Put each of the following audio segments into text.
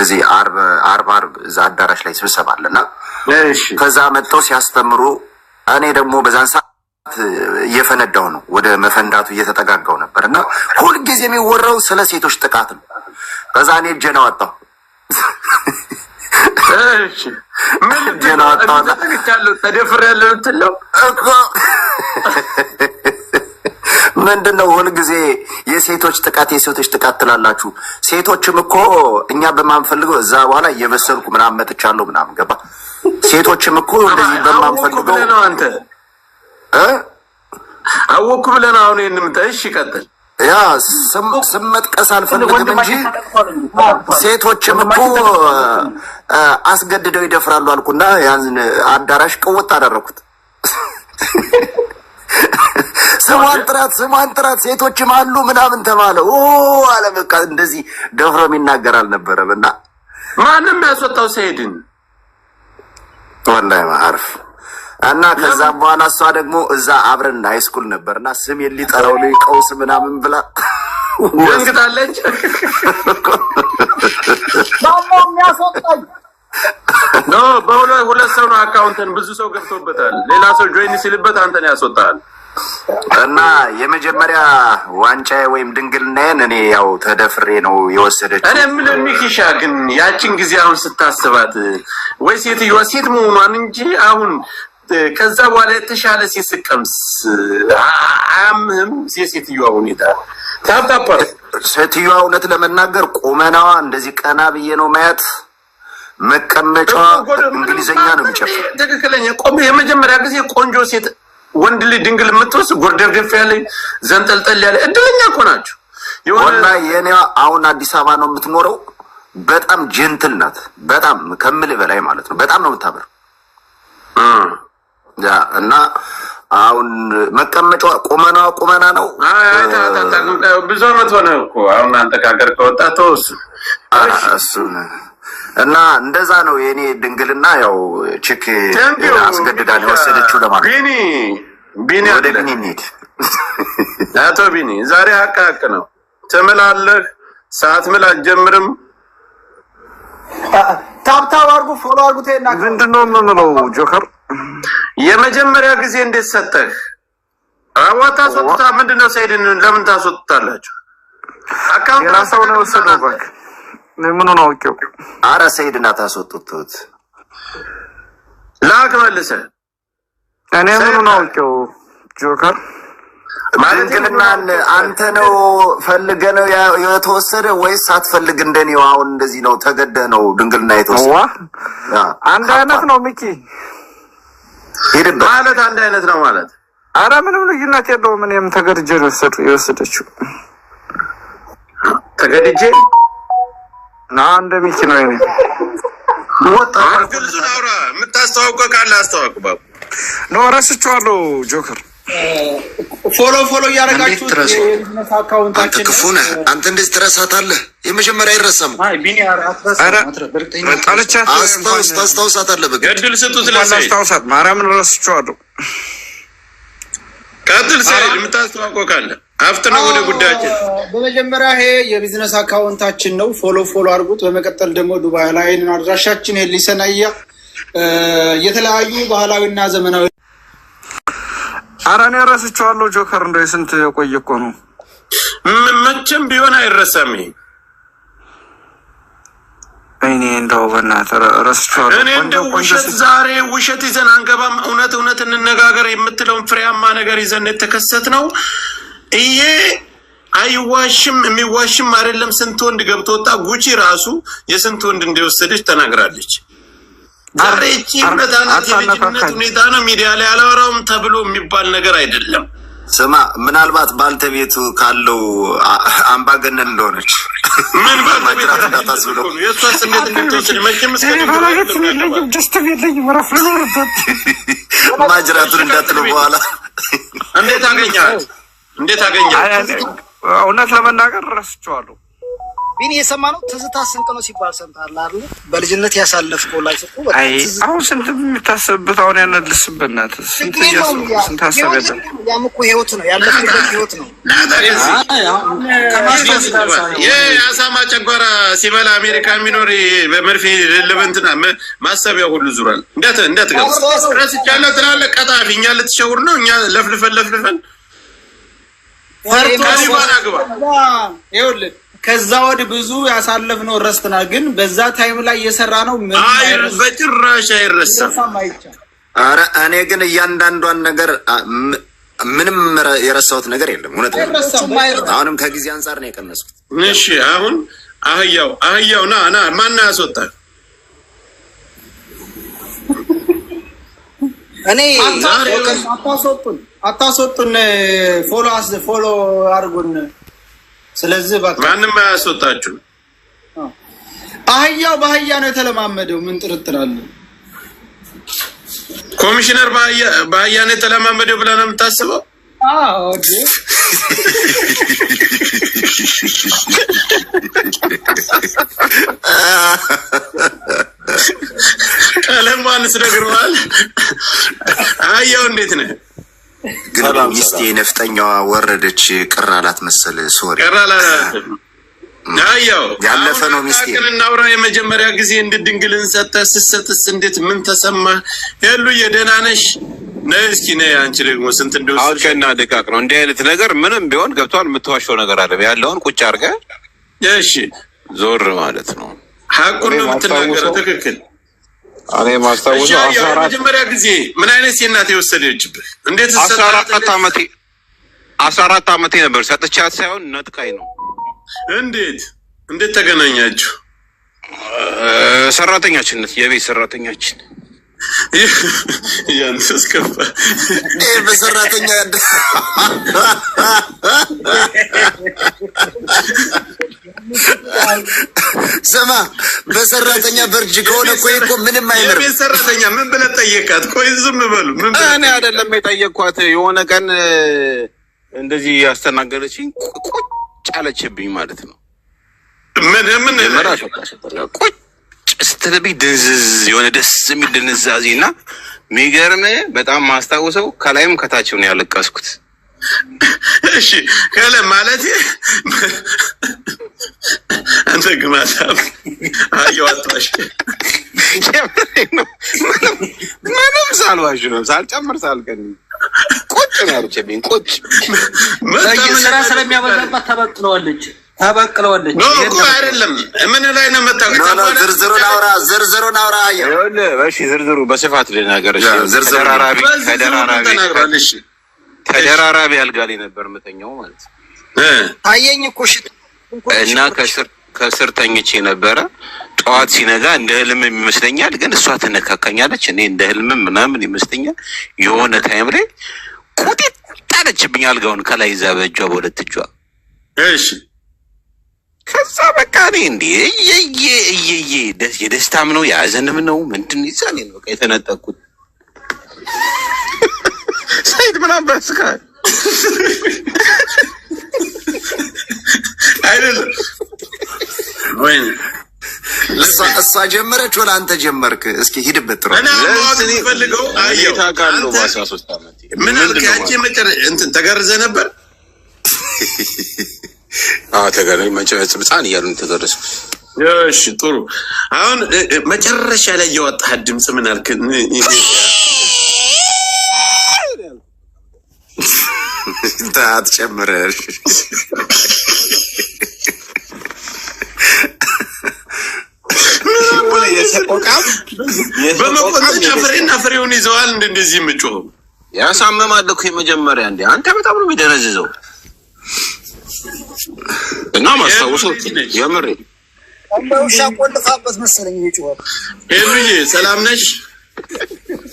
እንደዚህ አርብ እዛ አዳራሽ ላይ ስብሰባ አለና ከዛ መጥተው ሲያስተምሩ እኔ ደግሞ በዛን ሰዓት እየፈነዳው ነው፣ ወደ መፈንዳቱ እየተጠጋጋው ነበር እና ሁልጊዜ የሚወራው ስለ ሴቶች ጥቃት ነው። ከዛ እኔ እጄን አወጣሁ። እጄን አወጣሁና ተደፍሬያለሁ የምትለው ምንድነው? ሁልጊዜ የሴቶች ጥቃት ትላላችሁ። ሴቶችም እኮ እኛ በማንፈልገው እዛ በኋላ እየበሰልኩ ምናምን መጥቻለሁ ምናምን ገባ። ሴቶችም እኮ እንደዚህ በማንፈልገው ነው። አንተ አወኩ ብለህ ነው አሁን የምታይ። እሺ ቀጥል። ያ ስም መጥቀስ አልፈልግም እንጂ ሴቶችም እኮ አስገድደው ይደፍራሉ አልኩና ያን አዳራሽ ቅውጥ አደረኩት። ስሟን ጥራት ሴቶችም አሉ ምናምን ተባለ። አለ በቃ እንደዚህ ደፍሮም ይናገር አልነበረም። እና ማንም ያስወጣው ሰይድን ወላሂ ማአርፍ እና ከዛ በኋላ እሷ ደግሞ እዛ አብረን ሃይስኩል ነበርና ስም ሊጠራው ነው ቀውስ ምናምን ብላ ወንግታለች። ማሞ የሚያስወጣኝ ኖ በሁለት ሰው ነው አካውንትን ብዙ ሰው ገብቶበታል። ሌላ ሰው ጆይን ሲልበት አንተን ያስወጣል። እና የመጀመሪያ ዋንጫዬ ወይም ድንግልናዬን እኔ ያው ተደፍሬ ነው የወሰደችው። እኔ ምን ሚኪሻ ግን ያቺን ጊዜ አሁን ስታስባት ወይ ሴትዮዋ ሴት መሆኗን እንጂ አሁን ከዛ በኋላ የተሻለ ሴት ስቀምስ አያምህም? ሴትዮዋ ሁኔታ ታጣጣ ሴትዮዋ እውነት ለመናገር ቁመናዋ እንደዚህ ቀና ብዬ ነው ማየት። መቀመጫዋ እንግሊዘኛ ነው የሚጨፍር ትክክለኛ ቆም። የመጀመሪያ ጊዜ ቆንጆ ሴት ወንድ ልጅ ድንግል የምትወስድ ጎርደርደፍ ያለ ዘንጠልጠል ያለ እድለኛ እኮ ናቸው። ወላሂ የኔ አሁን አዲስ አበባ ነው የምትኖረው። በጣም ጀንትል ናት፣ በጣም ከምልህ በላይ ማለት ነው። በጣም ነው የምታምር። ያ እና አሁን መቀመጫዋ ቁመና ነው። ብዙ አመት ሆነ እኮ አሁን አንተ ከሀገር ከወጣ ተወሱ እና እንደዛ ነው የኔ ድንግልና። ያው ቺክ አስገድዳ ነው ወሰደችው ለማለት ቢኒ ወደ ቢኒ እንሂድ። አቶ ቢኒ ዛሬ ሀቅ ነው ትምላለህ። ሰዓት ምል አትጀምርም። ታብታብ አድርጉ፣ ፎሎ አድርጉ። ምንድነው የምንለው? ጆከር የመጀመሪያ ጊዜ እንዴት ሰጠህ? አዋታ ሶጥታ ምንድነው? ሰይድን ለምን ታስወጥታላችሁ? አካውንት ራስህ ነው ወሰደው ባክ ምን ነው አውቄው። አረ ሰይድና ታስወጡት ላክ መልሰህ እኔ ምን ነው አውቄው። ጆከር ድንግልና አንተ ነው ፈልገህ ነው የተወሰደ ወይስ አትፈልግ? እንደኔው አሁን እንደዚህ ነው ተገደህ ነው ድንግልና የተወሰደ? አንድ አይነት ነው ሚኪ ማለት አንድ አይነት ነው ማለት። አረ ምንም ልዩነት የለውም። እኔም ተገድጄ ነው የወሰደችው። ተገድጄ አንድ ሚኪ ነው እኔ ወጣ ግልጹን አውራ። የምታስተዋውቀው ካለ አስተዋውቅ ባቡ። ነው ረስቼዋለሁ። ጆከር ፎሎ እያደረጋችሁ የቢዝነስ አካውንታችን አንተ ክፉ ነህ። አንተ እንደዚህ ትረሳታለህ። የመጀመሪያ አይረሳም። አይ ቢኒ አስታውሳታለህ። በቃ ገድል ስጡት ለሰይድ አስታውሳት። ማርያምን ረስቼዋለሁ። ቀጥል ሰይድ የምታስተዋውቀው ካለ አፍጥነው ወደ ጉዳያችን። በመጀመሪያ ይሄ የቢዝነስ አካውንታችን ነው። ፎሎ አድርጉት። በመቀጠል ደግሞ ዱባይ ላይ አድራሻችን ሊሰናያ የተለያዩ ባህላዊና ዘመናዊ ኧረ እኔ ረስቼዋለሁ። ጆከር እንደው ስንት የቆየ እኮ ነው። መቼም ቢሆን አይረሳም። እኔ እንደው በእናትህ ረስቼዋለሁ። እኔ እንደው ዛሬ ውሸት ይዘን አንገባም። እውነት እንነጋገር የምትለውን ፍሬያማ ነገር ይዘን የተከሰት ነው። ይሄ አይዋሽም፣ የሚዋሽም አይደለም። ስንት ወንድ ገብቶ ወጣ። ጉቺ ራሱ የስንት ወንድ እንደወሰደች ተናግራለች። ዛሬ እቺ የልጅነት ሁኔታ ነው። ሚዲያ ላይ አላወራውም ተብሎ የሚባል ነገር አይደለም። ስማ ምናልባት ባልተቤቱ ካለው አምባገነን እንደሆነች ምን ባልተቤቱ እንዳታስብለው የሷስ እንዴት እንደተወሰደ መቼም ማጅራቱን እንዳትሉ በኋላ እንዴት አገኛት? እውነት ለመናገር ረስቼዋለሁ። ቢኒ የሰማነው ትዝታ ስንቅ ነው ሲባል ሰምተሃል አይደል? በልጅነት ያሳለፍከው ላይ እኮ በጣም አሁን ስንት የምታሰብበት አሁን ያነልስበናት ስንት ሀሳብ ያም እኮ ህይወት ነው ያለፍበት ህይወት ነው። የአሳማ ጨጓራ ሲበላ አሜሪካ የሚኖር በመርፌ ለበንትና ማሰቢያ ሁሉ ዙሯል። እንዴት ገብስ ረስቻለሁ ትላለህ። ቀጣፊ እኛ ልትሸውር ነው። እኛ ለፍልፈን ፈርቶሊባን አግባ ይኸውልህ ከዛ ወዲህ ብዙ ያሳለፍነው ረስተናል። ግን በዛ ታይም ላይ እየሰራ ነው በጭራሽ አይረሳም። ኧረ እኔ ግን እያንዳንዷን ነገር ምንም የረሳሁት ነገር የለም። እውነት ነው። አሁንም ከጊዜ አንጻር ነው የቀነስኩት። እሺ አሁን አህያው ና ማን ያስወጣል? እኔ አታስወጡን። ፎሎ አድርጉን። ስለዚህ ማንም አያስወጣችሁ። አህያው በአህያ ነው የተለማመደው። ምን ጥርጥር አለ? ኮሚሽነር በአህያ ነው የተለማመደው ብለህ ነው የምታስበው? አዎ ቀለማንስ ነግረዋል። አህያው እንዴት ነህ? ግን ሚስቴ ነፍጠኛዋ ወረደች ቅር አላት መሰል። ሶሪ ቅር አላት። አህያው ያለፈ ነው ሚስቴ። እናውራ። የመጀመሪያ ጊዜ እንድድንግልን ስትሰጥስ እንዴት ምን ተሰማህ? ያሉ የደህና ነሽ? ነይ እስኪ ነይ። አንቺ ደግሞ ስንት እንደው አውቀና ደቃቅ ነው እንዲህ አይነት ነገር ምንም ቢሆን ገብቷል። የምትዋሸው ነገር አለ። ያለውን ቁጭ አድርገህ እሺ ዞር ማለት ነው። ሐቁን ነው የምትናገረው። ትክክል። እኔ ማስታወሻ 14 መጀመሪያ ጊዜ ምን አይነት ሴናት የወሰደችብህ? እንዴት 14 ዓመቴ ነበር። ሰጥቻት ሳይሆን ነጥቃኝ ነው። እንዴት ተገናኛችሁ? ሰራተኛችን ነች፣ የቤት ሰራተኛችን። ያንተስ ከፋ። በሰራተኛ ስማ፣ በሰራተኛ በርጅ ከሆነ እኮ ምንም አይመርም። የቤት ሰራተኛ ምን ብለህ ጠየቃት? ቆይ ዝም በሉ። እኔ አይደለም የጠየኳት። የሆነ ቀን እንደዚህ ያስተናገረችኝ ቁጭ አለችብኝ ማለት ነው። ምን ቁጭ ስትልብኝ ድንዝዝ የሆነ ደስ የሚል ድንዛዜ እና የሚገርም በጣም ማስታውሰው ከላይም ከታችም ነው ያለቀስኩት። እሺ ከለ ማለት አንተ ግማታ አያዋጣሽ ምንም ሳልዋሽ ነው ሳልጨምር ሳልቀን ቁጭ ነው ያለችብኝ። ቁጭ ስራ ስለሚያበዛባት ተበቅለዋለች። እኮ አይደለም። ምን ላይ ነው መጣው? ዝርዝሩን አውራ። እሺ ዝርዝሩ በስፋት ልናገር። ተደራራቢ አልጋ ላይ ነበር የምተኛው ማለት ነው። አየኝ እኮ እና ከስር ተኝቼ ነበረ። ጠዋት ሲነጋ እንደ ህልም ይመስለኛል፣ ግን እሷ ትነካካኛለች። እኔ እንደ ህልም ምናምን ይመስለኛል። የሆነ ታይም ላይ ቁጢጥ አለችብኝ አልጋውን ከላይ ይዛ በእጇ በሁለት እጇ። እሺ ከዛ በቃ እኔ እንዴ የደስታም ነው የሀዘንም ነው ምንድን ይዛኔ ነው በቃ የተነጠቅኩት። ሳይድ ምናምን በስካ አይደለም ወይ እሷ ጀመረች ወላ አንተ ጀመርክ? እስኪ ሂድበት። ጥሩ እኔ አሁን ፈልገው ታውቃለህ። በ13 ዓመት ምን አልከኝ? አንቺ እንትን ተገርዘ ነበር? ተገረኝ ህፃን እያሉ ተገረዝኩ። እሺ ጥሩ። አሁን መጨረሻ ላይ የወጣህ ድምፅ ምን አልክ? ታትጨምረሽ በመቆንጠጫ ፍሬና ፍሬውን ይዘዋል። እንደዚህ የምጮኸው ያሳመማል እኮ የመጀመሪያ። እንደ አንተ በጣም ነው የሚደነዝዘው። እና ማስታወሰው የምሬ እንደውሻ ቆልፋበት መሰለኝ ይጮሃል። ሄሉዬ ሰላም ነሽ?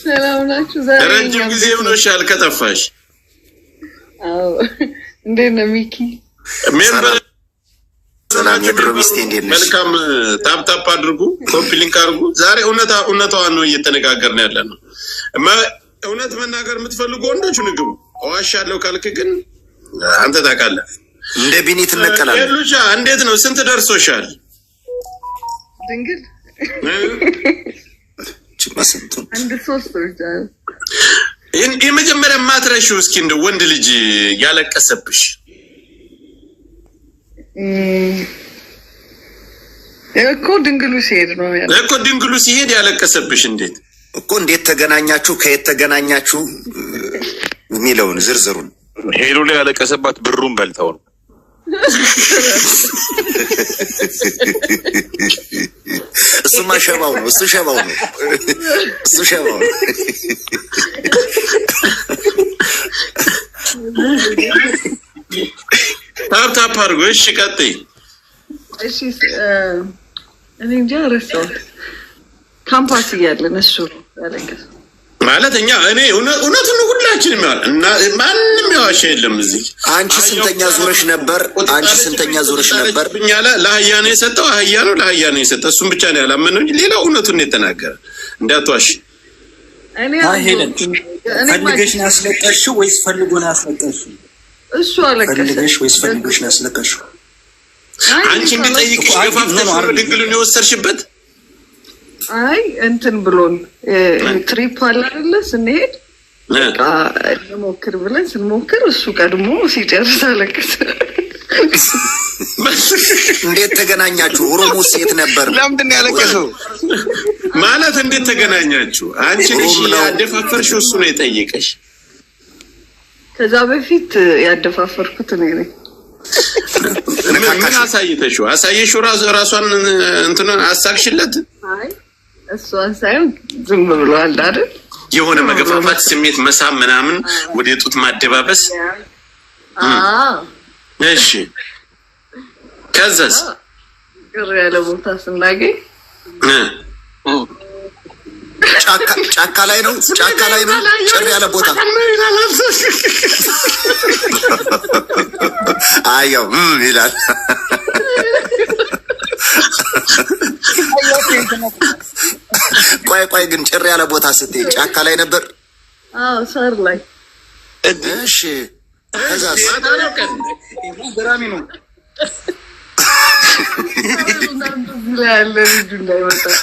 ሰላም ናችሁ? ረጅም ጊዜ ሆኖሻል ከጠፋሽ። አዎ እንዴት ነው ሚኪ? ሰላም የድሮ ሚስቴ እንዴት ነሽ? መልካም። ታፕታፕ አድርጉ፣ ኮፒ ሊንክ አድርጉ። ዛሬ እውነታዋን ነው እየተነጋገርን ያለ ነው። እውነት መናገር የምትፈልጉ ወንዶች ንግቡ። እዋሻለሁ ካልክ ግን አንተ ታውቃለህ። እንደ ቢኒት እንቀላለን። ሉቻ እንዴት ነው? ስንት ደርሶሻል? ድንግል አንድ 3 የመጀመሪያ ማትረሺው እስኪ እንደ ወንድ ልጅ ያለቀሰብሽ እኮ ድንግሉ ሲሄድ ነው ያለው እኮ ድንግሉ ሲሄድ ያለቀሰብሽ እንዴት እኮ እንዴት ተገናኛችሁ ከየት ተገናኛችሁ የሚለውን ዝርዝሩን ሄሉ ላይ ያለቀሰባት ብሩን በልተው ነው። እሱማ ሸባው ነው። እሱ ሸባው ነው። እሱ ሸባው ነው። ታፕ አድርጎ እሺ ቀጥይ። እሺ እኔ እንጃ ረሳሁት። ካምፓስ እያለን እሱ ያለቀሰው ማለት እኔ እውነቱን ሁላችንም ያለ እና ማንም ያዋሽ የለም እዚህ። አንቺ ስንተኛ ዙረሽ ነበር? አንቺ ስንተኛ ዙረሽ ነበር? ብኛለ ለአህያ ነው የሰጠው። አህያ ነው ለአህያ ነው የሰጠው። እሱም ብቻ ነው ያላመነው እንጂ ሌላው እውነቱን ነው የተናገረ። እንዳትዋሽ። እኔ ፈልገሽ ነው ያስለቀሽው ወይስ ፈልጎ ነው ያስለቀሽው? እሱ አለቀሰ። ፈልገሽ ወይስ ፈልጎሽ ነው ያስለቀሽው? አንቺ እንድጠይቅሽ ገፋፍተሽ ድንግሉን የወሰድሽበት? አይ እንትን ብሎን ትሪፕ አለ አይደለ? ስንሄድ ለሞክር ብለን ስንሞክር እሱ ቀድሞ ሲጨርስ አለቀሰ። እንዴት ተገናኛችሁ? ኦሮሞ ሴት ነበር። ለምንድን ነው ያለቀሰው? ማለት እንዴት ተገናኛችሁ? አንቺ ልጅ ያደፋፈርሽው እሱ ነው የጠየቀሽ? ከዛ በፊት ያደፋፈርኩት እኔ ነኝ። ምን አሳይተሽው? አሳየሽው? ራሷን እንትን አሳክሽለት? አይ እሷን ሳይሆን ዝም ብሏል አይደል? የሆነ መገፋፋት ስሜት መሳብ ምናምን ወደ ጡት ማደባበስ። እሺ ከዛስ? ቅር ያለ ቦታ ስናገኝ ጫካ ላይ ነው። ጫካ ላይ ነው። ጭር ያለ ቦታ አየው ይላል። ቆይ ግን ጭር ያለ ቦታ ስትይ ጫካ ላይ ነበር? አዎ ሳር ላይ። እሺ ከዛስ? ገራሚ ነው።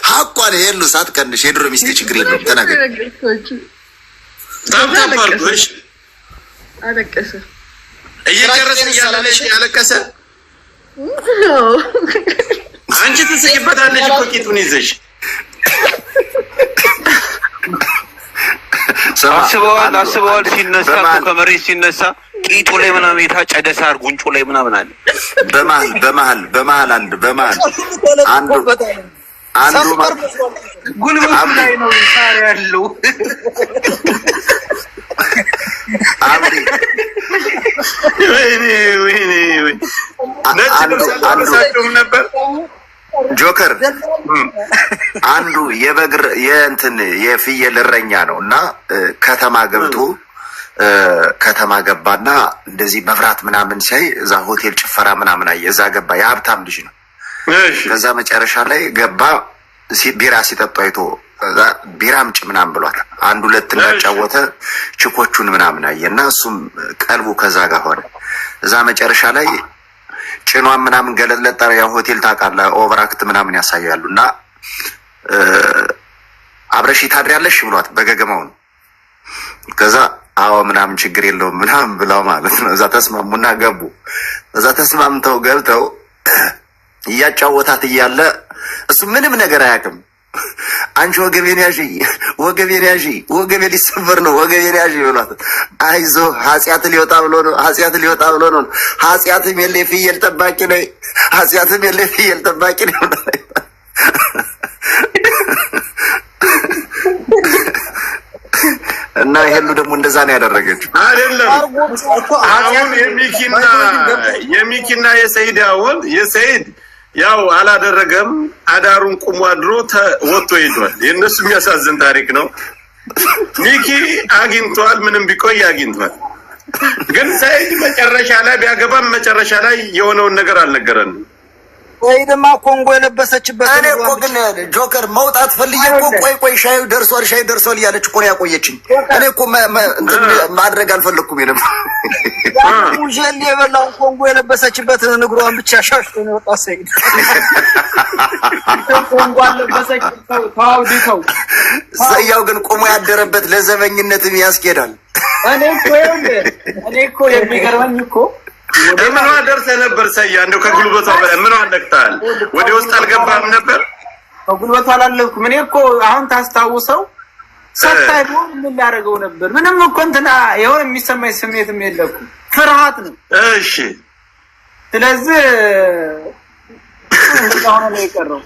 ሀቋን የሉ ሳትቀንሽ የድሮ ሚስቴ ችግር የለውም ተናገር። ታምታፓርጎሽ አለቀሰ። እየጨረሰ እያለሽ ያለቀሰ። አንቺ ትስቂበታለሽ እኮ ቂጡን ይዘሽ። አስበዋል ሲነሳ ከመሬት ሲነሳ ቂጡ ላይ ምናምን የታጨደ ሳር ጉንጩ ላይ ምናምን አለ። በመሀል አንዱ ጉልበቱ ላይ ነው ሳር ያለው። ወይኔ ነበር ጆከር አንዱ የበግር የፍየል እረኛ ነው እና ከተማ ገባና እንደዚህ መብራት ምናምን ሲያይ እዛ ሆቴል ጭፈራ ምናምን አየ። እዛ ገባ። የሀብታም ልጅ ነው። ከዛ መጨረሻ ላይ ገባ። ቢራ ሲጠጡ አይቶ ቢራ ምጭ ምናምን ብሏል። አንድ ሁለት እንዳጫወተ ችኮቹን ምናምን አየ እና እሱም ቀልቡ ከዛ ጋር ሆነ። እዛ መጨረሻ ላይ ጭኗን ምናምን ገለጥለጣ። ያ ሆቴል ታውቃለህ ኦቨራክት ምናምን ያሳያሉ እና አብረሽ ታድሪያለሽ ብሏት በገገማው ነው። ከዛ አዎ ምናምን ችግር የለውም ምናምን ብላው ማለት ነው። እዛ ተስማሙና ገቡ። እዛ ተስማምተው ገብተው እያጫወታት እያለ እሱ ምንም ነገር አያውቅም። አንቺ ወገቤን ያዢ ወገቤ ሊሰበር ነው ወገቤን ያዢ ብሏት፣ አይዞ ኃጢአት ሊወጣ ብሎ ነው ኃጢአትም የለ ፍየል ጠባቂ ነኝ ኃጢአትም የለ ፍየል ጠባቂ ነኝ። እና ይሄሉ ደግሞ እንደዛ ነው ያደረገችው አይደለም። አሁን የሚኪና የሰይድ የሰይድ ያው አላደረገም። አዳሩን ቁሞ አድሮ ወጥቶ ሄዷል። የእነሱ የሚያሳዝን ታሪክ ነው። ሚኪ አግኝቷል፣ ምንም ቢቆይ አግኝቷል። ግን ሰይድ መጨረሻ ላይ ቢያገባም መጨረሻ ላይ የሆነውን ነገር አልነገረንም። ሰይድማ ኮንጎ የለበሰችበት እኔ እኮ ግን ጆከር መውጣት ፈልዬ እኮ ቆይ ሻዩ ደርሷል እያለች እኮ ነው ያቆየችኝ። እኔ እኮ ማድረግ አልፈለኩም ነበር። ሙጀል የበላው ኮንጎ የለበሰችበትን እግሯን ብቻ ሻሽቶ ነው ወጣ ሰይድ ኮንጎ አለበሰችው ታውዲተው ሰያው ግን ቆሞ ያደረበት ለዘበኝነትም ያስኬዳል። እኔ እኮ የሚገርመኝ እኮ ምን ደርሰህ ነበር ሰያ? እንደው ከጉልበቷ በላይ ምን አነክታል? ወደ ውስጥ አልገባም ነበር? ከጉልበቷ አላለፍኩም። እኔ እኮ አሁን ታስታውሰው ሰታይ ምን ላደርገው ነበር? ምንም እኮ እንትና የሆነ የሚሰማኝ ስሜትም የለኩም፣ ፍርሃት ነው። እሺ ስለዚህ አሁን ነው የቀረው።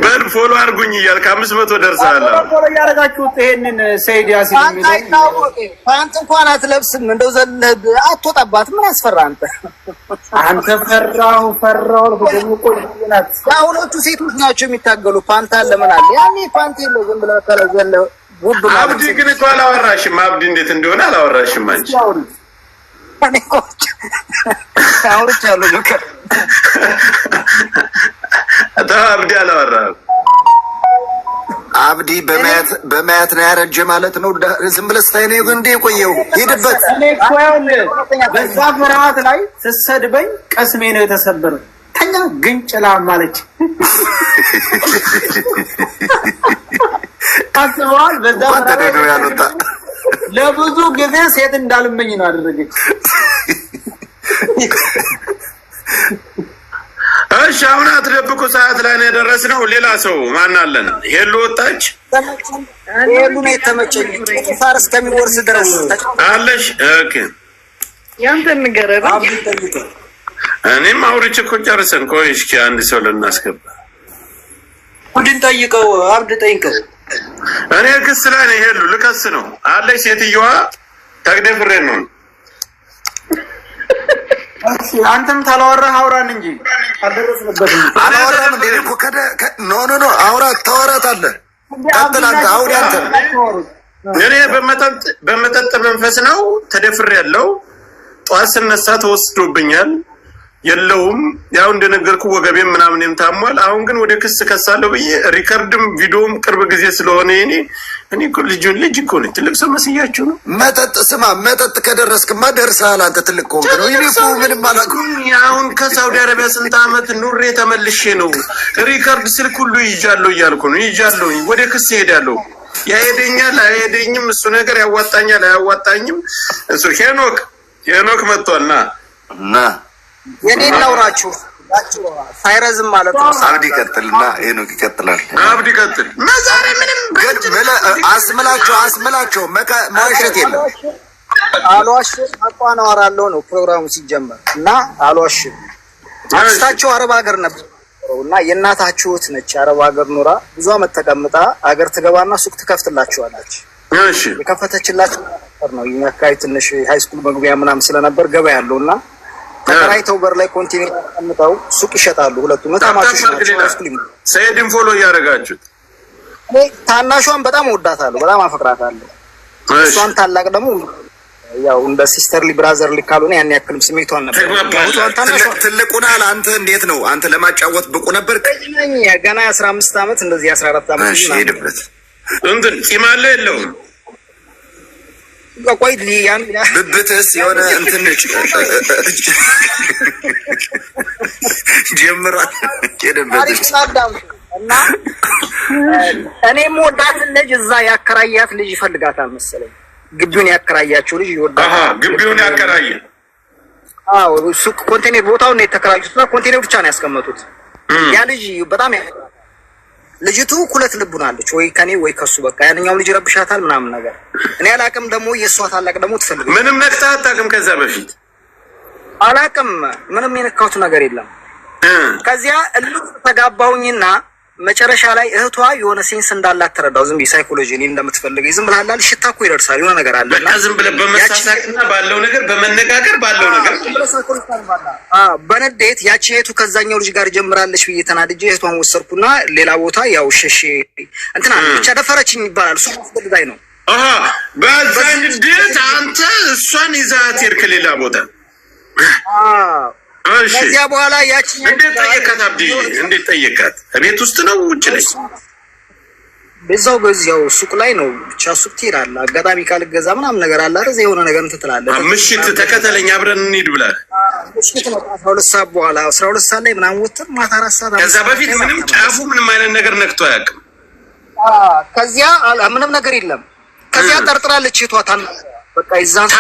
በል ፎሎ አድርጉኝ እያልክ 500 ደርሰሃል። ፎሎ ያደረጋችሁት ይሄንን ሰይድ ያሲን የሚለው ፓንት እንኳን አትለብስም። እንደው ዘለህ አትወጣባት። ምን አስፈራ አንተ ፈራው ደግሞ ቆይናት። ያሁኖቹ ሴቶች ናቸው የሚታገሉ። ፓንት አለ ምን አለ? ያኔ ፓንት የለው ዝም ብለህ ተለዘለ ውብ ማለት። አብዲ ግን እኮ አላወራሽም። አብዲ እንዴት እንደሆነ አላወራሽም አንቺ። አውርቻለሁ ልክ አብዲ አላወራም። አብዲ በማየት ነው ያረጀ ማለት ነው። ዝም ብለህ ስታይ ነው እንዴ የቆየው? ሄድበት። እኔ እኮ በዛ ፍርሃት ላይ ስትሰድበኝ ቀስሜ ነው የተሰበረው። ተኛ ግንጭላ ማለች አስበዋል። በዛ ፍርሃት ነው ያሉታ ለብዙ ጊዜ ሴት እንዳልመኝ ነው አደረገች። እሺ አሁን አትደብቁ። ሰዓት ላይ ነው የደረስነው። ሌላ ሰው ማን አለን? ሄሉ ወጣች። ሄሉ ነው የተመቸኝ። ፋርስ ከሚወርስ ድረስ አለሽ። ኦኬ ያንተ ንገረኝ። እኔም አውርቼ እኮ ጨርሰን። ቆይ እስኪ አንድ ሰው ልናስገባ። አብድን ጠይቀው። አብድ ጠይቀው። እኔ ክስ ላይ ነው። ሄሉ ልከስ ነው አለች። ሴትዮዋ ተግደፍሬ ነው። አንተም ታላወራህ አውራን እንጂ አልደረስንበትም። አላወራም እንዴ እኮ ኖ አውራት ታወራታለህ። ቀጥል አንተ አውሪ አንተ። እኔ በመጠጥ መንፈስ ነው ተደፍሬያለሁ። ጠዋት ስነሳ ተወስዶብኛል። የለውም ያው እንደነገርኩ ወገቤም ምናምንም ታሟል። አሁን ግን ወደ ክስ ከሳለሁ ብዬ ሪከርድም ቪዲዮም ቅርብ ጊዜ ስለሆነ እኔ እኮ ልጅ እኮ ነኝ። ትልቅ ሰው መስያችሁ ነው። መጠጥ ከደረስክማ ደርሰሃል አንተ። ትልቅ ከሆንክ ነው። ይሄ እኮ ምንም አላውቅም። አሁን ከሳውዲ አረቢያ ስንት ዓመት ኑሬ ተመልሼ ነው ሪከርድ ስልክ ሁሉ ይዣለሁ እያልኩ ነው። ይዣለሁ ወደ ክስ ሄዳለሁ። ያሄደኛል አይሄደኝም፣ እሱ ነገር ያዋጣኛል አያዋጣኝም። እሱ ሄኖክ መጥቷልና የኔን ላውራችሁ ሳይረዝም ማለት ነው። አብዲ ቀጥልና ሄኖክ ይቀጥላል። አብዲ ቀጥል። መዛሬ ምንም ግን አስምላቸው ማሸት የለም። አልዋሽም። አቋን አወራለሁ ነው ፕሮግራሙ ሲጀመር እና አልዋሽም። አክስታቸው አረብ ሀገር ነበር እና የእናታችሁት ነች አረብ ሀገር ኖራ ብዙ አመት ተቀምጣ ሀገር ትገባና ሱቅ ትከፍትላችኋለች። እሺ የከፈተችላችሁ ነው የአካባቢ ትንሽ ሃይስኩል መግቢያ ምናምን ስለነበር ገበያ ያለውና ተከራይተው በር ላይ ኮንቲኔር ተቀምጠው ሱቅ ይሸጣሉ። ሁለቱም ተማቾች ናቸው። ሰይድን ፎሎ እያደረጋችሁት። ታናሿን በጣም ወዳታለሁ፣ በጣም አፈቅራታለሁ። እሷን ታላቅ ደግሞ ያው እንደ ሲስተርሊ ብራዘርሊ ካልሆነ ያን ያክልም ስሜቷን ነበር። ትልቁና አንተ እንዴት ነው? አንተ ለማጫወት ብቁ ነበር? ገና 15 አመት እንደዚህ 14 አመት እሺ ሄድበት። እንትን ቂም አለ የለውም? ቆይ ሊያን ብብትስ የሆነ እንትን ጀምሯል። ሄድበት እና እኔም ወዳትን ልጅ እዛ ያከራያት ልጅ ይፈልጋታል መሰለኝ። ግቢውን ያከራያቸው ልጅ ይወዳል። ግቢውን ያከራየ አዎ፣ ሱቅ ኮንቴነር ቦታውን ነው የተከራዩት። ኮንቴነር ብቻ ነው ያስቀመጡት። ያ ልጅ በጣም ልጅቱ ሁለት ልቡናለች፣ ወይ ከኔ ወይ ከሱ። በቃ ያንኛው ልጅ ረብሻታል ምናምን ነገር። እኔ አላቅም ደግሞ የሷ ታላቅ ደግሞ ትፈልግ። ምንም ነክታ አታውቅም። ከዛ በፊት አላቅም፣ ምንም የነካሁት ነገር የለም። ከዚያ እልፍ ተጋባሁኝና መጨረሻ ላይ እህቷ የሆነ ሴንስ እንዳላት ተረዳው። ዝም ብዬ ሳይኮሎጂ እኔ እንደምትፈልገኝ ዝም ብላላል። ሽታ እኮ ይደርሳል የሆነ ነገር አለ እና ዝም ብለህ በመሳሳቅና ባለው ነገር በመነጋገር ባለው ነገር በንዴት ያቺ እህቱ ከዛኛው ልጅ ጋር ጀምራለች ብዬ ተናድጄ እህቷን ወሰድኩና ሌላ ቦታ ያው ሸሼ እንትና ብቻ ደፈረችኝ ይባላል። እሱ ማስፈልጋይ ነው። በዛ ንዴት አንተ እሷን ይዛት ሄድክ ሌላ ቦታ። ከዚያ በኋላ ያቺ እንዴት ጠየቃት? አብዲ እንዴት ጠየቃት? ቤት ውስጥ ነው ውጭ ነች? በዛው ገዚያው ሱቅ ላይ ነው ብቻ ሱቅ ትሄዳለህ። አጋጣሚ ካልገዛ ምናምን ነገር አለ አይደል? የሆነ ነገር እንትን ትላለህ። ምሽት ተከተለኝ አብረን እንሂድ ብለህ ምሽት ነው 12 ሰዓት በኋላ 12 ሰዓት ላይ ምናምን ወጥተን ማታ 4 ሰዓት ከዛ በፊት ምንም ጫፉ ምንም አይነት ነገር ነክቶ አያውቅም። ከዚያ ምንም ነገር የለም። ከዚያ ጠርጥራለች እህቷ በቃ ይዛን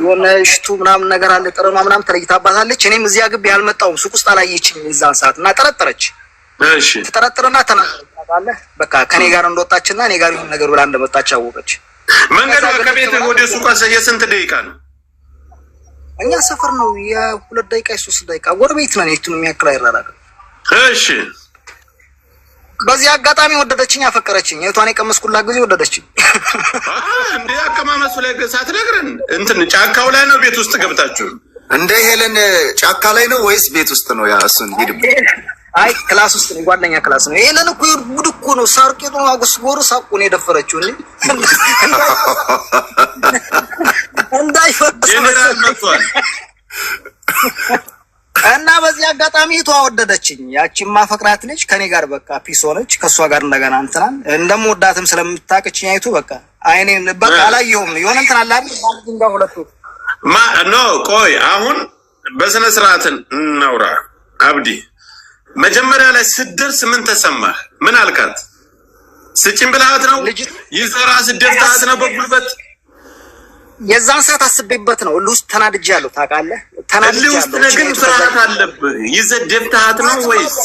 የሆነ ሽቱ ምናምን ነገር አለ ጥረማ ምናምን ተለይታባታለች። እኔም እዚያ ግቢ ያልመጣሁም ሱቅ ውስጥ አላየችኝ የዛን ሰዓት እና ጠረጠረች። እሺ ተጠረጥረና ተናገራለህ በቃ ከኔ ጋር እንደወጣችና እኔ ጋር ይሁን ነገር ብላ እንደመጣች አወቀች። መንገዱ ከቤት ወደ ሱቅ የስንት ደቂቃ ነው? እኛ ሰፈር ነው የ2 ደቂቃ 3 ደቂቃ ጎረቤት ነን። የቱንም ያክል አይራራቅም። እሺ በዚህ አጋጣሚ ወደደችኝ፣ አፈቀረችኝ። የቷን የቀመስኩላት ጊዜ ወደደችኝ። እንዴ አቀማመሱ ላይ ሳትነግረን እንትን ጫካው ላይ ነው ቤት ውስጥ ገብታችሁ? እንደ ሄለን ጫካ ላይ ነው ወይስ ቤት ውስጥ ነው? ያ እሱን ሂድ። አይ ክላስ ውስጥ ነው፣ ጓደኛ ክላስ ነው። ሄለን እኮ ጉድ እኮ ነው። ሳርቄቶ አጉስጎሩ ሳቁን የደፈረችው እንዴ እንዳይፈርስ ጀነራል መጥቷል። እና በዚህ አጋጣሚ ተዋወደደችኝ። ያቺን ማፈቅራት ልጅ ከኔ ጋር በቃ ፒስ ሆነች። ከሷ ጋር እንደገና እንትናን እንደምወዳትም ስለምታውቅችኝ አይቱ በቃ አይኔን በቃ አላየሁም። የሆነ እንትን አለ አይደል ባልዲንጋ ሁለቱ ኖ ቆይ አሁን በስነ ስርዓት እናውራ። አብዲ መጀመሪያ ላይ ስትደርስ ምን ተሰማህ? ምን አልካት? ስጭኝ ብልሃት ነው ይዘራ ስደፍታት ነው በጉልበት? የዛን ሰዓት አስቤበት ነው። እልህ ውስጥ ተናድጃለሁ ታውቃለህ። እልህ ውስጥ ግን ፍርሃት አለብህ። ይዘህ ደፍተሃት ነው ወይስ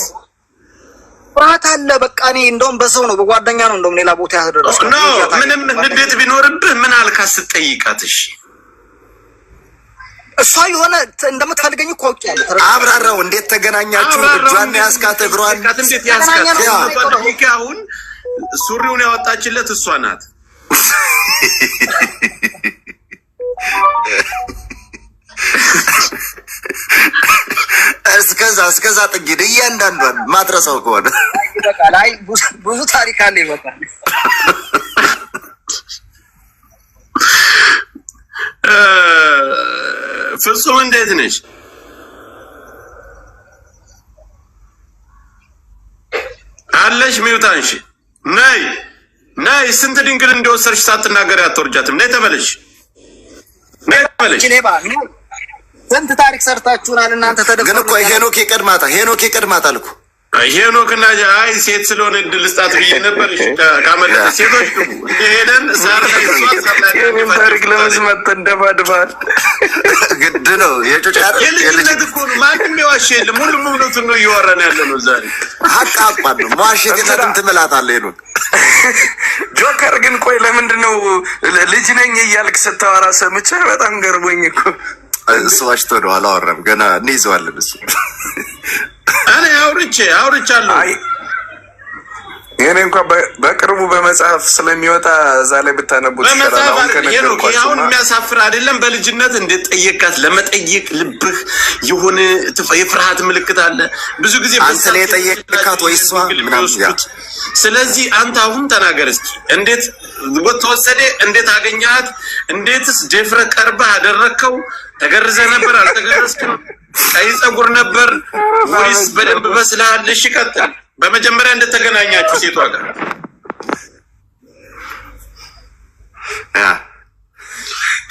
ፍርሃት አለ? በቃ እኔ እንደውም በሰው ነው በጓደኛ ነው እንደውም ሌላ ቦታ ያደረስኩት ነው። ምንም ንዴት ቢኖርብህ ምን አልካት ስትጠይቃት? እሺ እሷ የሆነ እንደምትፈልገኝ እኮ አውቄያለሁ። አብራራው። እንዴት ተገናኛችሁ? እጇን ያስካት እግሯን እንዴት ያስካት? አሁን ሱሪውን ያወጣችለት እሷ ናት። እስከዛ ጥቂት እያንዳንዷን ማድረሰው ከሆነ ይበቃል። አይ ብዙ ታሪክ አለ ይበቃል። ፍጹም እንዴት ነሽ? አለሽ ሚውታንሽ ነይ ስንት ድንግል እንደወሰድሽ ሳትናገሪ አትወርጃትም። ነይ ተመለሽ። ስንት ታሪክ ሰርታችሁናል እናንተ። ግን እኮ ሄኖክ ይቀድማታል እኮ ሄኖክና አይ ሴት ስለሆነ እድል ስጣት ብዬ ነበር። ካመለጠ ሴቶች ሄደን ታሪክ ለመስማት እንደባድባል ግድ ነው። የልጅነት እኮ ነው። ማንም የዋሸ የለም። ሁሉም እውነቱን ነው እያወራን ያለ ነው። ዛሬ ሀቅ አቋን ነው። መዋሸት የለንም ትምላታለህ ሄኖክ። ጆከር ግን ቆይ ለምንድን ነው ልጅ ነኝ እያልክ ስታወራ ሰምቼ በጣም ገርሞኝ እኮ። እሱ ዋሽቶ ነው አላወራም። ገና እንይዘዋለን እሱ እኔ አውርቻለሁ። የኔ እንኳን በቅርቡ በመጽሐፍ ስለሚወጣ እዛ ላይ ብታነቡት ይችላል። አሁን የሚያሳፍር አይደለም። በልጅነት እንዴት ጠየቃት? ለመጠየቅ ልብህ የሆነ የፍርሃት ምልክት አለ ብዙ ጊዜ አንተ ላይ ጠየቃት ወይ እሷ ምናምን። ስለዚህ አንተ አሁን ተናገር እስኪ። እንዴት ተወሰደ? እንዴት አገኛት? እንዴትስ ደፍረህ ቀርበህ አደረከው? ተገርዘህ ነበር? አልተገረዝክም? ቀይ ጸጉር ነበር ወይስ በደንብ በስለሃል? እሺ ቀጥል። በመጀመሪያ እንደተገናኛችሁ ሴቷ ጋር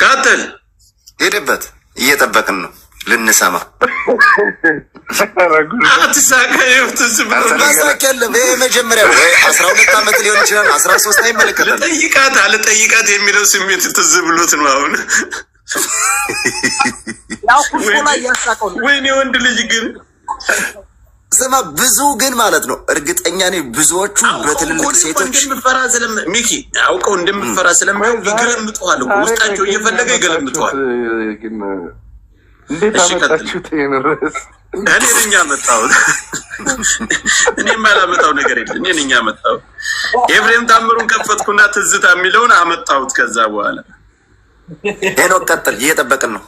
ቀጥል። ሄደበት እየጠበቅን ነው ልንሰማ። አትሳቀ። ማሳቅ የለም። ይሄ መጀመሪያ ወይ 12 ዓመት ሊሆን ይችላል 13 አይመለከተም። ልጠይቃት የሚለው ስሜት ትዝ ብሎት ነው አሁን። ወይኔ ወንድ ልጅ ግን ስማ፣ ብዙ ግን ማለት ነው እርግጠኛ ነኝ ብዙዎቹ በትልልቅ ሴቶች ሚኪ አውቀው እንደምፈራ ስለማይሆን ይገለምጠዋል። ውስጣቸው እየፈለገ ይገለምጠዋል። እንዴት አመጣችሁት ይሄን ርዕስ? እኔ ነኝ ያመጣሁት። እኔም ያላመጣው ነገር የለም። እኔ ነኝ ያመጣሁት። ኤፍሬም ታምሩን ከፈትኩና ትዝታ የሚለውን አመጣሁት። ከዛ በኋላ ሄኖክ ቀጥል፣ እየጠበቅን ነው።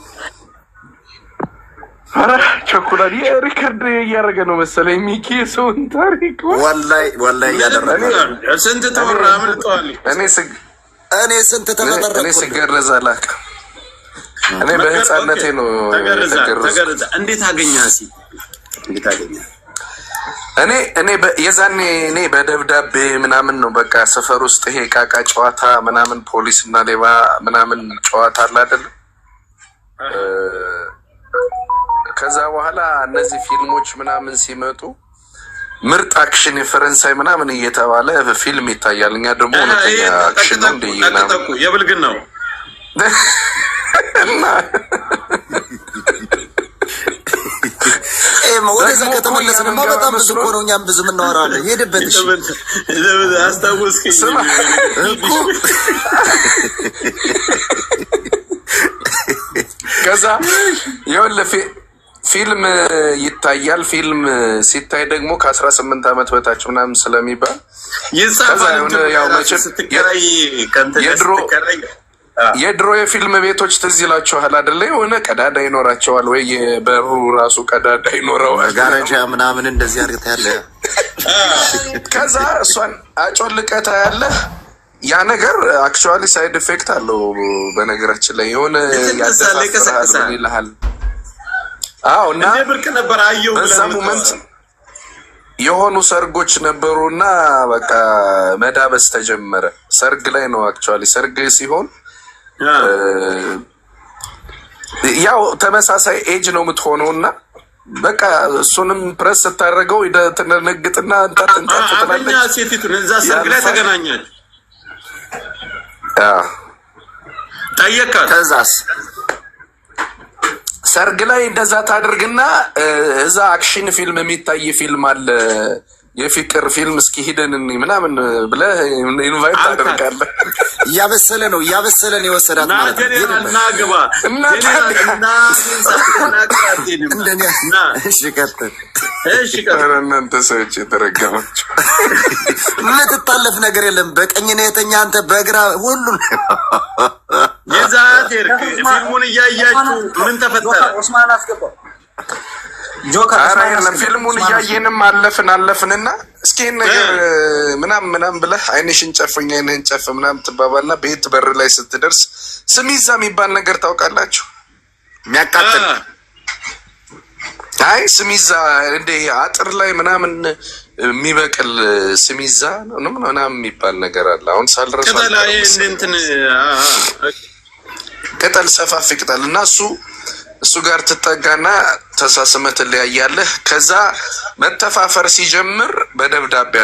ኧረ ቸኩላል። የሪከርድ እያደረገ ነው መሰለኝ ሚኪ ሰውን ታሪክ ወላሂ እያደረገ ስንት ተወራ አምልጠዋል። እኔ ስንት ተመጠረኩ። እኔ ስገረዝ አላውቅም። እኔ በህፃነቴ ነው ተገረዛ። እንዴት አገኘህ? እንዴት አገኘህ? እኔ የዛኔ እኔ በደብዳቤ ምናምን ነው በቃ ሰፈር ውስጥ ይሄ ቃቃ ጨዋታ ምናምን ፖሊስ እና ሌባ ምናምን ጨዋታ አለ አይደል? ከዛ በኋላ እነዚህ ፊልሞች ምናምን ሲመጡ ምርጥ አክሽን የፈረንሳይ ምናምን እየተባለ ፊልም ይታያል። እኛ ደግሞ እውነተኛ አክሽን ነው እንደ የብልግን ነው እና ወደዛ ከተመለስንማ በጣም ብዙ እኮ ነው። እኛም ብዙ የምናወራለን። ሄድበት እሺ፣ አስታወስከኝ እኮ ከዛ ይኸውልህ ፊልም ይታያል። ፊልም ሲታይ ደግሞ ከ18 ዓመት በታች ምናምን ስለሚባል ይጻፋል። ያው መቼም የድሮ የፊልም ቤቶች ትዝ ይላችኋል አይደለ? የሆነ ቀዳዳ ይኖራቸዋል ወይ የበሩ ራሱ ቀዳዳ ይኖረዋል፣ ጋረጃ ምናምን እንደዚህ አድርገህ ያለ። ከዛ እሷን አጮልቀታ ያለ ያ ነገር አክቹዋሊ ሳይድ ኢፌክት አለው። በነገራችን ላይ የሆነ ያደፋፍራል ይልሃል። አዎ እና ብርቅ ነበር አየሁ። በዛ ሞመንት የሆኑ ሰርጎች ነበሩና በቃ መዳበስ ተጀመረ። ሰርግ ላይ ነው አክቹዋሊ ሰርግ ሲሆን ያው ተመሳሳይ ኤጅ ነው የምትሆነውና በቃ እሱንም ፕረስ ስታደርገው ትነግጥና እንጣጥ ትላለች። ሴቲቱን እዛ ሰርግ ላይ ተገናኛል። ጠየቃት። ከዛስ ሰርግ ላይ እንደዛ ታደርግና እዛ አክሽን ፊልም የሚታይ ፊልም አለ፣ የፍቅር ፊልም እስኪ ሂደን ምናምን ብለህ ኢንቫይት ታደርጋለህ። እያበሰለ ነው የወሰዳት ማለት ነው። እናግባ እናንተ ሰዎች የተረገማቸው የምትታለፍ ነገር የለም። በቀኝ ነው የተኛ አንተ በግራ ሁሉ የዛት ፊልሙን እያያችሁ ምን ተፈጠረ? ኡስማን አስገባው ፊልሙን እያየንም አለፍንና እስኪ ነገር ምናምን ብለህ አይንሽን ጨፍኝ አይንህን ጨፍ ምናምን ትባባልና ቤት በር ላይ ስትደርስ ስሚዛ የሚባል ነገር ታውቃላችሁ? የሚያቃጥል አይ ስሚዛ እንደ አጥር ላይ ምናምን የሚበቅል ስሚዛ ነው ምናምን የሚባል ነገር አለ። አሁን ሳልረሳ ቅጠል ሰፋፊ ቅጠል እና እሱ ጋር ትጠጋና ተሳስመት ትለያያለህ። ከዛ መተፋፈር ሲጀምር በደብዳቤ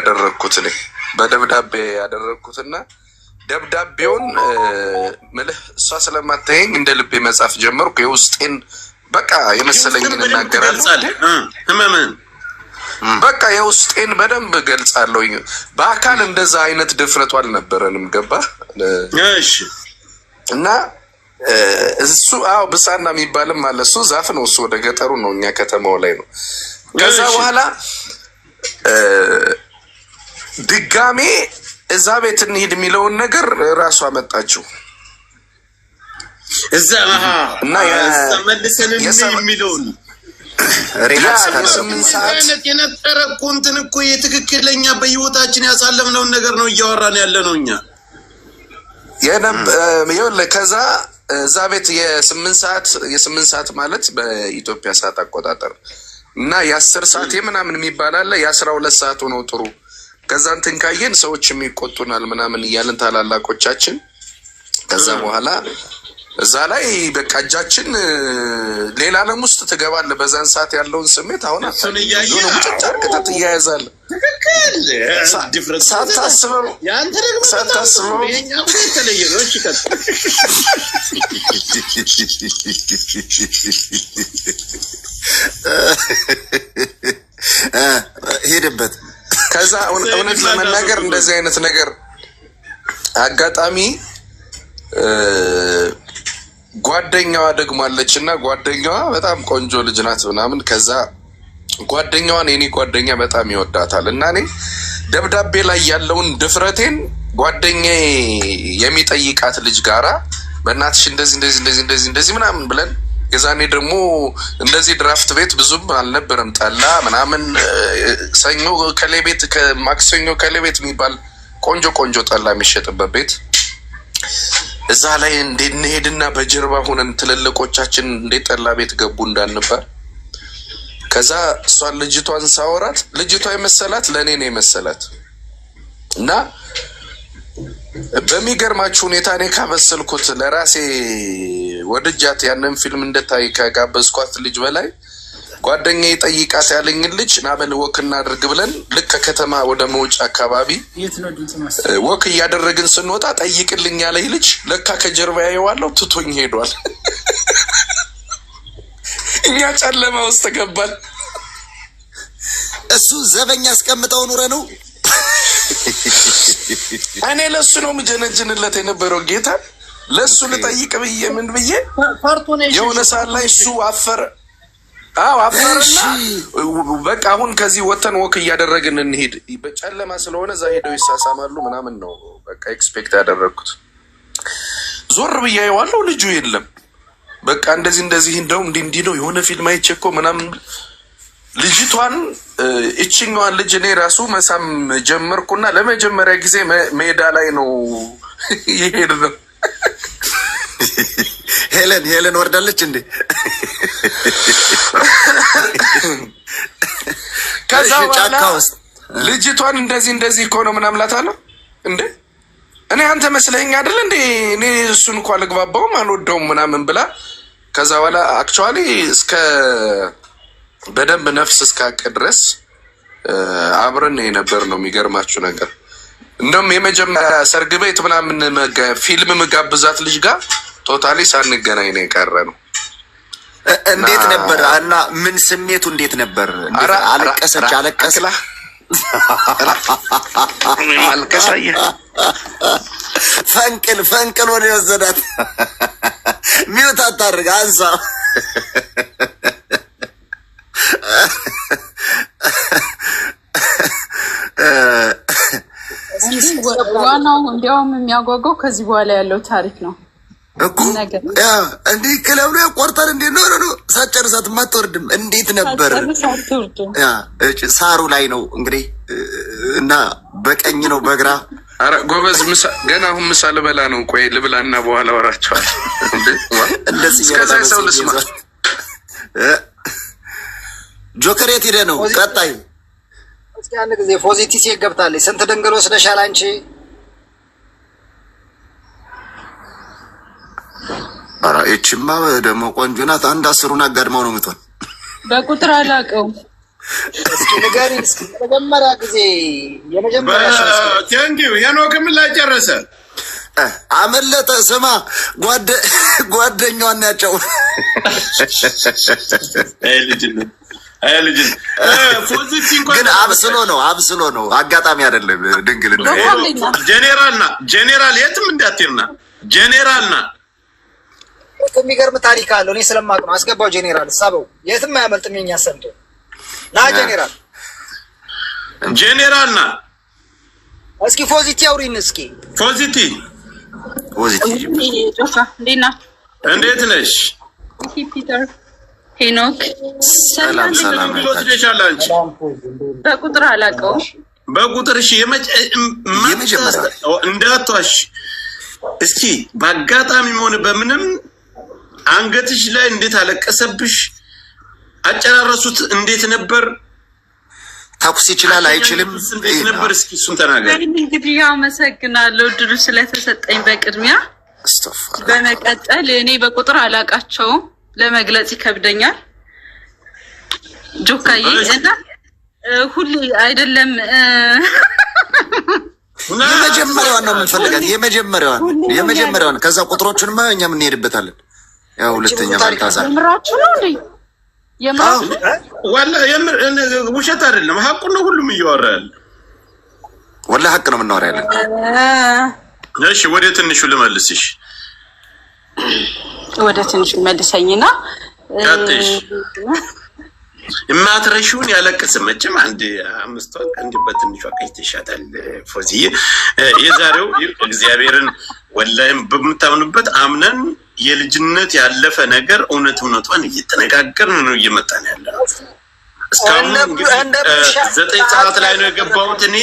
ያደረግኩትና ደብዳቤውን ምልህ እሷ ስለማታየኝ እንደ ልቤ መጻፍ ጀመርኩ። የውስጤን በቃ የመሰለኝን እናገራለሁ። በቃ የውስጤን በደንብ ገልጻለሁ። በአካል እንደዛ አይነት ድፍረቱ አልነበረንም። ገባህ? እሺ። እና እሱ ብሳና የሚባልም አለ። እሱ ዛፍ ነው። እሱ ወደ ገጠሩ ነው፣ እኛ ከተማው ላይ ነው። ከዛ በኋላ ድጋሜ እዛ ቤት እንሂድ የሚለውን ነገር ራሱ አመጣችው እዛ እና መልሰን የሚለውን የነበረ እኮ እንትን እኮ የትክክለኛ በህይወታችን ያሳለፍነውን ነገር ነው እያወራን ያለ ነው እኛ። ከዛ እዛ ቤት የስምንት ሰዓት ማለት በኢትዮጵያ ሰዓት አቆጣጠር እና የ10 ሰዓት ምናምን የሚባል አለ። የ12 ሰዓት ሆነው ጥሩ። ከዛ እንትን ካየን ሰዎች የሚቆጡናል ምናምን እያልን ታላላቆቻችን። ከዛ በኋላ እዛ ላይ በቃ እጃችን ሌላ ዓለም ውስጥ ትገባለህ። በዛን ሰዓት ያለውን ስሜት አሁን ጨርቅጠት እያያዛለህ ሳታስበው ሄደበት። ከዛ እውነት ለመናገር እንደዚህ አይነት ነገር አጋጣሚ ጓደኛዋ ደግሞ አለች እና ጓደኛዋ በጣም ቆንጆ ልጅ ናት ምናምን። ከዛ ጓደኛዋን የኔ ጓደኛ በጣም ይወዳታል እና እኔ ደብዳቤ ላይ ያለውን ድፍረቴን ጓደኛዬ የሚጠይቃት ልጅ ጋራ በእናትሽ እንደዚህ ምናምን ብለን የዛኔ ደግሞ እንደዚህ ድራፍት ቤት ብዙም አልነበረም። ጠላ ምናምን ሰኞ ከሌቤት ከማክሰኞ ከሌቤት የሚባል ቆንጆ ጠላ የሚሸጥበት ቤት እዛ ላይ እንሄድና በጀርባ ሆነን ትልልቆቻችን እንዴት ጠላ ቤት ገቡ እንዳንባል ከዛ እሷን ልጅቷን ሳወራት ልጅቷ የመሰላት ለእኔ ነው የመሰላት እና በሚገርማችሁ ሁኔታ እኔ ካበሰልኩት ለራሴ ወድጃት ያንን ፊልም እንደታይ ከጋበዝኳት ልጅ በላይ ጓደኛዬ ጠይቃት ያለኝን ልጅ ናበል ወክ እናድርግ ብለን ልክ ከከተማ ወደ መውጫ አካባቢ ወክ እያደረግን ስንወጣ ጠይቅልኝ ያለኝ ልጅ ለካ ከጀርባ ያየዋለሁ ትቶኝ ሄዷል። እኛ ጨለማ ውስጥ ገባል። እሱ ዘበኛ አስቀምጠው ኑረ ነው። እኔ ለሱ ነው ምጀነጅንለት የነበረው ጌታ ለሱ ልጠይቅ ብዬ ምን ብዬ የሆነ ሰዓት ላይ እሱ አፈረ። አዎ አፈረና በቃ አሁን ከዚህ ወተን ወክ እያደረግን እንሄድ በጨለማ ስለሆነ እዛ ሄደው ይሳሳማሉ ምናምን ነው በቃ ኤክስፔክት ያደረግኩት። ዞር ብዬ አየዋለሁ ልጁ የለም። በቃ እንደዚህ እንደው እንዲህ ነው የሆነ ፊልም አይቼ እኮ ምናምን ልጅቷን እቺኛዋን ልጅ እኔ ራሱ መሳም ጀመርኩና ለመጀመሪያ ጊዜ ሜዳ ላይ ነው ይሄድ ነው። ሄለን ወርዳለች እንዴ? ከዛ ጫካ ውስጥ ልጅቷን እንደዚህ እኮ ነው ምናምን እላታለሁ። እንዴ እኔ አንተ መስለኝ አይደል እንዴ እኔ እሱን እንኳን ልግባባውም አልወደውም ምናምን ብላ ከዛ በኋላ አክቹዋሊ እስከ በደንብ ነፍስ እስካቀ ድረስ አብረን የነበር ነው። የሚገርማችሁ ነገር እንደውም የመጀመሪያ ሰርግ ቤት ምናምን ፊልም መጋብዛት ልጅ ጋር ቶታሊ ሳንገናኝ ነው የቀረ ነው። እንዴት ነበር እና ምን ስሜቱ እንዴት ነበር? አለቀሰች አለቀስላ አልቀሳየ ፈንቅል ወደ ወዘዳት ሚውት አታርግ አንሳ ዋናው እንዲያውም የሚያጓጓው ከዚህ በኋላ ያለው ታሪክ ነው እኮ እንዴ ክለብ ነው ቆርጠር እንዴ ነው ሳጨርሳት ማትወርድም እንዴት ነበር? ሳሩ ላይ ነው እንግዲህ እና በቀኝ ነው በግራ። አረ ጎበዝ ምሳ ገና አሁን ምሳ ልበላ ነው። ቆይ ልብላና በኋላ ወራቸዋል። እንደዚህ ያለው ልስማ። ጆከር የት ሄደ ነው ቀጣዩ? እስኪ አንድ ጊዜ ፖዚቲቭ ገብታለች። ስንት ድንግል ወስደሻል አንቺ? አራ እቺማ ደግሞ ቆንጆ ናት። አንድ 10ን አጋድማው ነው የምትሆን። በቁጥር አላውቀውም። እስኪ ንገሪኝ። እስኪ መጀመሪያ ጊዜ የመጀመሪያ ቴንኪው ሄኖክ ምን ላይ ጨረሰ? አመለጠ። ስማ ጓደኛዋን ያጫው ልጅ ግን አብስሎ ነው አጋጣሚ አይደለም። ድንግልና ጄኔራል የትም እንዳትርና ጄኔራልና የሚገርም ታሪክ አለው። እኔ ስለማውቅ ነው። አስገባው ጄኔራል ሳበው የትም አያመልጥም። የኛ ሰምቶ ና ጄኔራልና እስኪ ፖዚቲቭ አውሪን። እስኪ ፖዚቲቭ እንዴት ነሽ? ፒተር ሄኖክ ሰላም በቁጥር አላውቀውም። በቁጥር እሺ የመጀመሪያ እንዳትዋሽ እስኪ በአጋጣሚ ሆነ በምንም አንገትሽ ላይ እንዴት አለቀሰብሽ? አጨራረሱት እንዴት ነበር? ታኩስ ይችላል አይችልም እንዴት ነበር? እስኪ እሱን ተናገር። እንግዲህ አመሰግናለሁ እድሉ ስለተሰጠኝ በቅድሚያ። በመቀጠል እኔ በቁጥር አላውቃቸውም ለመግለጽ ይከብደኛል። ጆካዬ እና ሁሌ አይደለም የመጀመሪያዋን ነው የምንፈልጋት። የመጀመሪያዋን ከዛ ቁጥሮቹንማ እኛም እንሄድበታለን። ያው ሁለተኛ ባልታዛ ምራችሁ ነው እንዴ? ውሸት አይደለም ሀቁን ነው ሁሉም እያወራ ያለ። ወላሂ ሀቅ ነው የምናወራ ያለን። እሺ ወደ ትንሹ ልመልስሽ። ወደ ትንሹ መልሰኝና የማትረሺውን ያለቀሰ መቼም አንድ 5 ወር እንደ በትንሿ ቀይ ተሻታል። ፎዚዬ የዛሬው እግዚአብሔርን ወላሂም በምታምኑበት አምነን የልጅነት ያለፈ ነገር እውነቷን እየተነጋገርን ነው እየመጣን ያለው። እስካሁን 9 ሰዓት ላይ ነው የገባሁት እኔ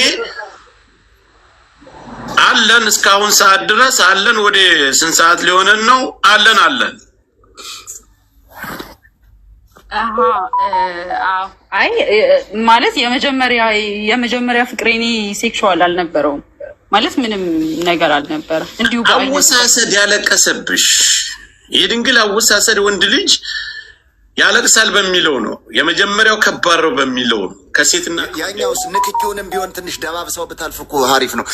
አለን እስካሁን ሰዓት ድረስ አለን። ወደ ስንት ሰዓት ሊሆነን ነው? አለን አይ ማለት የመጀመሪያ ፍቅሬ ሴክሹዋል አልነበረውም ማለት ምንም ነገር አልነበረ። እንዲሁ አወሳሰድ ያለቀሰብሽ የድንግል አወሳሰድ ወንድ ልጅ ያለቅሳል በሚለው ነው የመጀመሪያው ከባድ ነው በሚለው ከሴትና ያኛውስ ንክኪውንም ቢሆን ትንሽ ደባብሰው ብታልፍ እኮ አሪፍ ነው።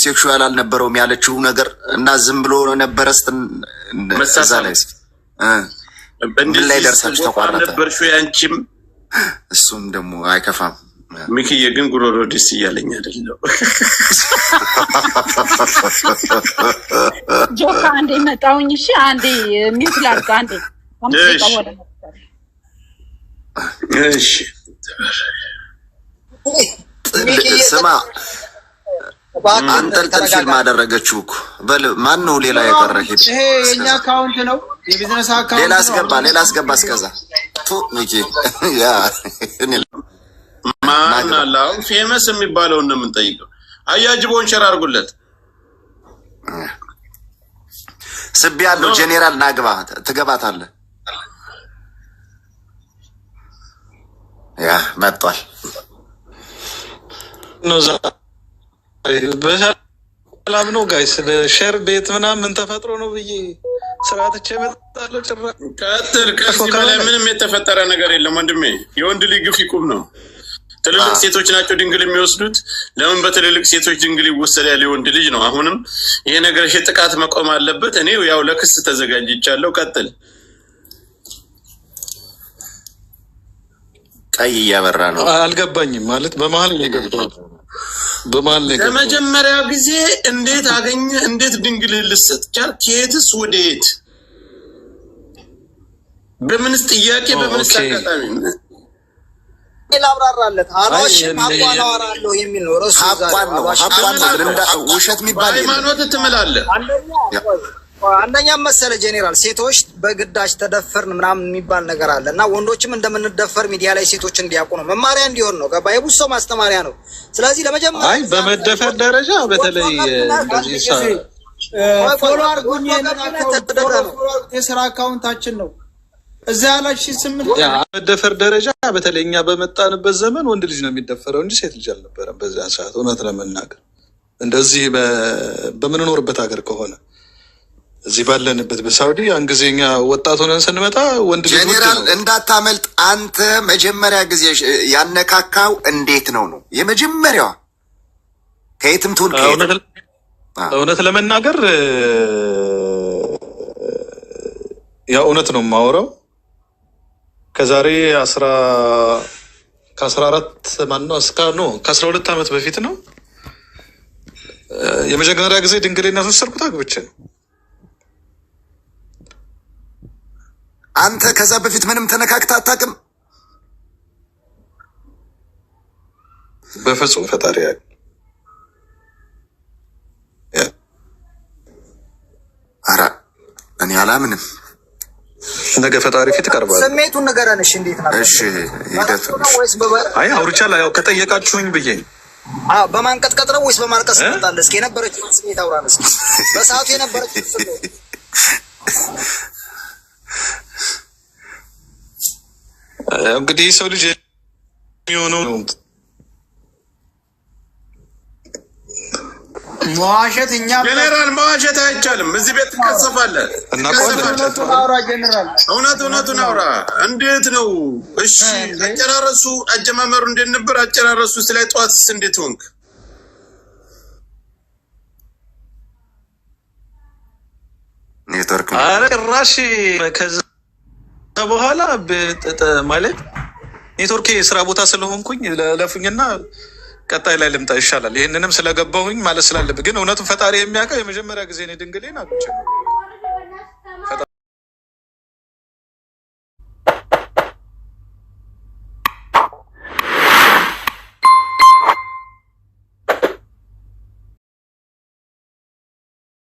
ሴክሹዋል አልነበረውም ያለችው ነገር እና ዝም ብሎ ነበረስ መሳሳለስ በእንዲህ ላይ ደርሳችሁ ተቋረጠ ነበርሽ ያንቺም እሱም ደግሞ አይከፋም። ሚኪዬ ግን ጉሮሮ ደስ እያለኝ አይደለም። ጆካ አንዴ መጣውኝ። እሺ አንዴ ሚውት ላድርግ አንዴ። እሺ ስማ አንጠልጥል ፊልም አደረገችው እኮ በል ማን ነው ሌላ የቀረ? ሄድ ይሄ የኛ አካውንት ነው የቢዝነስ አካውንት። ሌላ አስገባ እስከዛ ሚኪ ያ ማን አላው ፌመስ የሚባለው ነው የምንጠይቀው። አያጅቦን ሸር አድርጉለት። ስብ ያለው ጄኔራል ናግባ ትገባታለህ። ያ መጥቷል ነው በሰላም ነው ጋይስ። ሼር ቤት ምናምን ተፈጥሮ ነው ብዬ ስርዓትቼ መጣለሁ። ጭራሽ ቀጥል። ከዚህ በላይ ምንም የተፈጠረ ነገር የለም ወንድሜ። የወንድ ልጅ ግፍ ይቁም ነው። ትልልቅ ሴቶች ናቸው ድንግል የሚወስዱት። ለምን በትልልቅ ሴቶች ድንግል ይወሰዳል? የወንድ ልጅ ነው። አሁንም ይሄ ነገር ይሄ ጥቃት መቆም አለበት። እኔ ያው ለክስ ተዘጋጅቻለሁ። ቀጥል። ቀይ እያበራ ነው። አልገባኝም ማለት በመሀል ነው የገባው። ለመጀመሪያ ጊዜ እንዴት አገኘ? እንዴት ድንግል ልሰጥ ቻል? ከየትስ ወደየት? በምንስ ጥያቄ? በምንስ አጋጣሚ? ላብራራለት አላሽም አቋን አወራለሁ የሚል ነው ራሱ አቋን ነው ውሸት የሚባል ሃይማኖት ትምላለህ። አንደኛ መሰለ ጄኔራል ሴቶች በግዳጅ ተደፈርን ምናምን የሚባል ነገር አለ እና ወንዶችም እንደምንደፈር ሚዲያ ላይ ሴቶች እንዲያውቁ ነው፣ መማሪያ እንዲሆን ነው። ገባ? የብዙ ሰው ማስተማሪያ ነው። ስለዚህ ለመጀመሪያ አይ በመደፈር ደረጃ በተለይ እንደዚህ ፎሎ አድርጉኝ። የስራ አካውንታችን ነው እዛ ያላችሁ 8 መደፈር ደረጃ በተለይ እኛ በመጣንበት ዘመን ወንድ ልጅ ነው የሚደፈረው እንጂ ሴት ልጅ አልነበረም በዛ ሰዓት። እውነት ለመናገር እንደዚህ በምንኖርበት ሀገር ከሆነ እዚህ ባለንበት በሳውዲ ያን ጊዜኛ ወጣት ሆነን ስንመጣ ወንድ ልጅ ጄኔራል እንዳታመልጥ። አንተ መጀመሪያ ጊዜ ያነካካው እንዴት ነው የመጀመሪያዋ ከየትም ትውል እውነት ለመናገር ያ እውነት ነው የማወራው። ከዛሬ 14 ማነው ከ12 ዓመት በፊት ነው የመጀመሪያ ጊዜ ድንግልና ተሰርኩት አግብቼ ነው። አንተ ከዛ በፊት ምንም ተነካክተህ አታውቅም? በፍጹም ፈጣሪ ያ ኧረ እኔ አላምንም። ነገ ፈጣሪ ፊት ቀርባለሁ። ስሜቱን ንገረን። እሺ እንዴት ነው? እሺ ሂደት አይ አውርቻለሁ። ያው ከጠየቃችሁኝ ብዬ በማንቀጥቀጥ ነው ወይስ በማልቀስ መጣለህ? እስኪ የነበረችው ስሜት አውራን እስኪ በሰዓቱ የነበረችው ስሜት። እንግዲህ ሰው ልጅ የሚሆነው መዋሸት እኛም ጄኔራል መዋሸት አይቻልም። እዚህ ቤት ትከሰፋለህ። እውነቱን አውራ። እንዴት ነው? እሺ አጨራረሱ አጀማመሩ እንዴት ነበር? አጨራረሱ ላይ ጠዋትስ እንዴት ሆንክ? ኔትወርክ ራሽ ከዛ በኋላ ማለት ኔትወርክ የስራ ቦታ ስለሆንኩኝ ለፉኝና ቀጣይ ላይ ልምጣ ይሻላል። ይህንንም ስለገባሁኝ ማለት ስላለብህ ግን እውነቱን ፈጣሪ የሚያውቀው የመጀመሪያ ጊዜ እኔ ድንግሌን አግብቼ ነው።